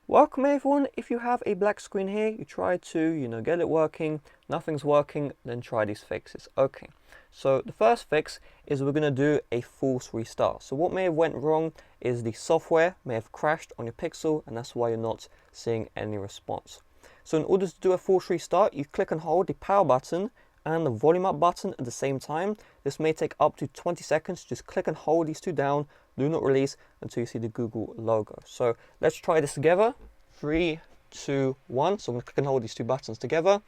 Welcome everyone. If you have a black screen here, you try to, get it working, nothing's working, then try these fixes. Okay, so the first fix is we're going to do a force restart. So what may have went wrong is the software may have crashed on your Pixel, and that's why you're not seeing any response. So in order to do a force restart, you click and hold the power button and the volume up button at the same time. This may take up to 20 seconds. Just click and hold these two down. Do not release until you see the Google logo. So let's try this together. 3, 2, 1. So I'm going to click and hold these two buttons together.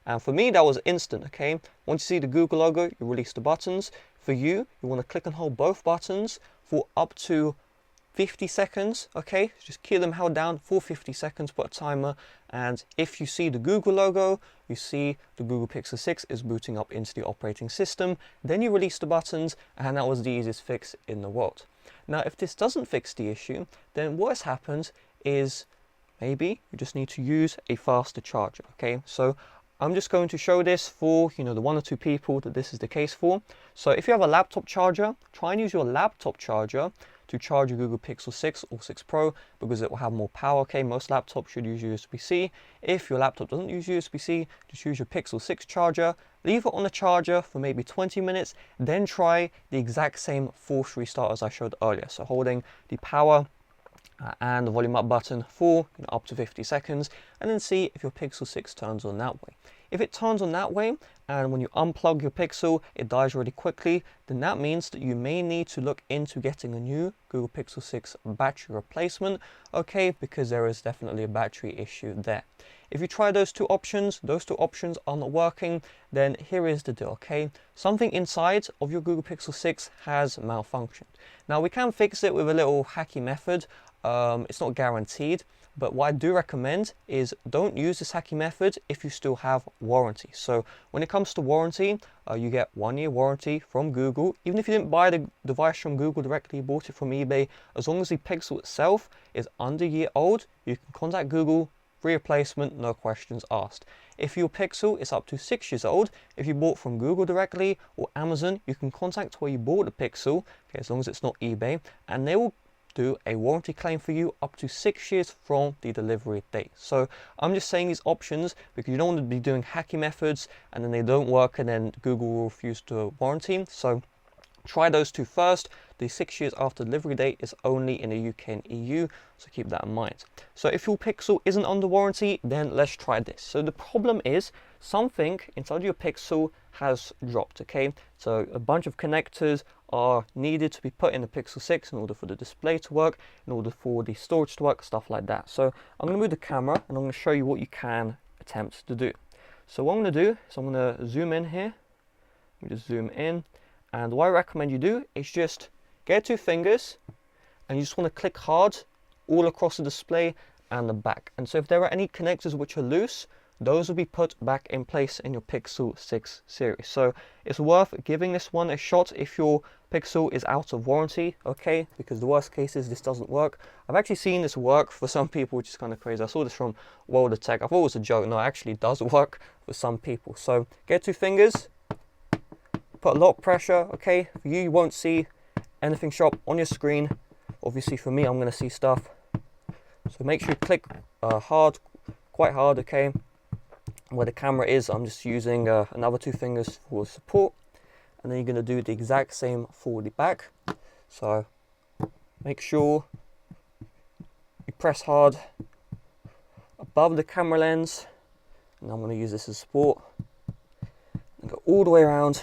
And for me, that was instant, okay? Once you see the Google logo, you release the buttons. For you, you want to click and hold both buttons for up to 50 seconds, okay? Just keep them held down for 50 seconds, put a timer, and if you see the Google logo, you see the Google Pixel 6 is booting up into the operating system, then you release the buttons, and that was the easiest fix in the world. Now, if this doesn't fix the issue, then what has happened is maybe you just need to use a faster charger, okay? So I'm just going to show this for, the 1 or 2 people that this is the case for. So if you have a laptop charger, try and use your laptop charger to charge your Google Pixel 6 or 6 Pro, because it will have more power, okay? Most laptops should use USB-C. If your laptop doesn't use USB-C, just use your Pixel 6 charger, leave it on the charger for maybe 20 minutes, then try the exact same force restart as I showed earlier. So holding the power and the volume up button for up to 50 seconds, and then see if your Pixel 6 turns on that way. If it turns on that way, and when you unplug your Pixel, it dies really quickly, then that means that you may need to look into getting a new Google Pixel 6 battery replacement, okay, because there is definitely a battery issue there. If you try those two options are not working, then here is the deal, okay? Something inside of your Google Pixel 6 has malfunctioned. Now, we can fix it with a little hacky method. It's not guaranteed, but what I do recommend is don't use this hacky method if you still have warranty. So when it comes to warranty, you get 1-year warranty from Google. Even if you didn't buy the device from Google directly, you bought it from eBay, as long as the Pixel itself is under a year old, you can contact Google, free replacement, no questions asked. If your Pixel is up to 6 years old, if you bought from Google directly or Amazon, you can contact where you bought the Pixel, okay, as long as it's not eBay, and they will do a warranty claim for you up to 6 years from the delivery date. So I'm just saying these options because you don't want to be doing hacky methods and then they don't work and then Google will refuse to warranty. So try those two first. The 6 years after delivery date is only in the UK and EU, so keep that in mind. So if your Pixel isn't under warranty, then let's try this. So the problem is something inside your Pixel has dropped, okay? So a bunch of connectors are needed to be put in the Pixel 6 in order for the display to work, in order for the storage to work, stuff like that. So I'm going to move the camera and I'm going to show you what you can attempt to do. So what I'm going to do is I'm going to zoom in here. Let me just zoom in. And what I recommend you do is just get 2 fingers and you just want to click hard all across the display and the back. And so if there are any connectors which are loose, those will be put back in place in your Pixel 6 series. So it's worth giving this one a shot if your Pixel is out of warranty, okay? Because the worst case is this doesn't work. I've actually seen this work for some people, which is kind of crazy. I saw this from World of Tech. I thought it was a joke. No, it actually does work for some people. So get 2 fingers, put a lot of pressure, okay? For you, you won't see anything sharp on your screen. Obviously for me, I'm going to see stuff. So make sure you click hard, quite hard, okay? Where the camera is, I'm just using another 2 fingers for support, and then you're going to do the exact same for the back. So make sure you press hard above the camera lens, and I'm going to use this as support and go all the way around.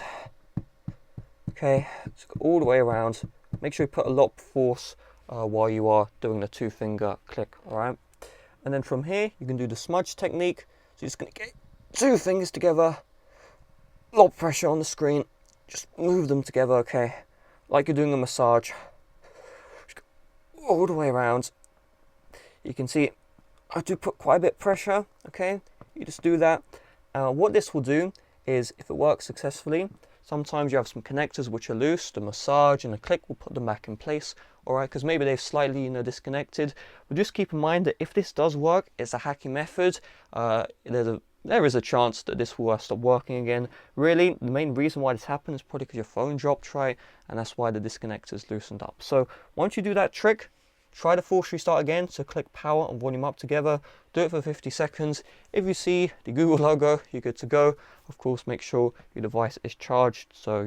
Okay, just go all the way around. Make sure you put a lot of force while you are doing the 2-finger click, all right? And then from here, you can do the smudge technique. So you're just going to get 2 fingers together, a lot of pressure on the screen, just move them together, okay? Like you're doing a massage. Just go all the way around. You can see I do put quite a bit of pressure, okay? You just do that. What this will do is, if it works successfully, sometimes you have some connectors which are loose, the massage and the click will put them back in place, alright, because maybe they've slightly disconnected. But just keep in mind that if this does work, it's a hacky method. There is a chance that this will stop working again. Really, the main reason why this happens is probably because your phone dropped, right? And that's why the disconnector is loosened up. So once you do that trick, Try the force restart again, so click power and volume up together, do it for 50 seconds. If you see the Google logo, you're good to go. Of course, make sure your device is charged, so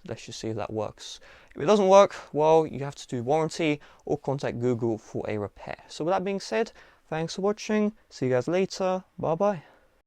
let's just see if that works. If it doesn't work, well, you have to do warranty or contact Google for a repair. So with that being said, thanks for watching, see you guys later, bye bye.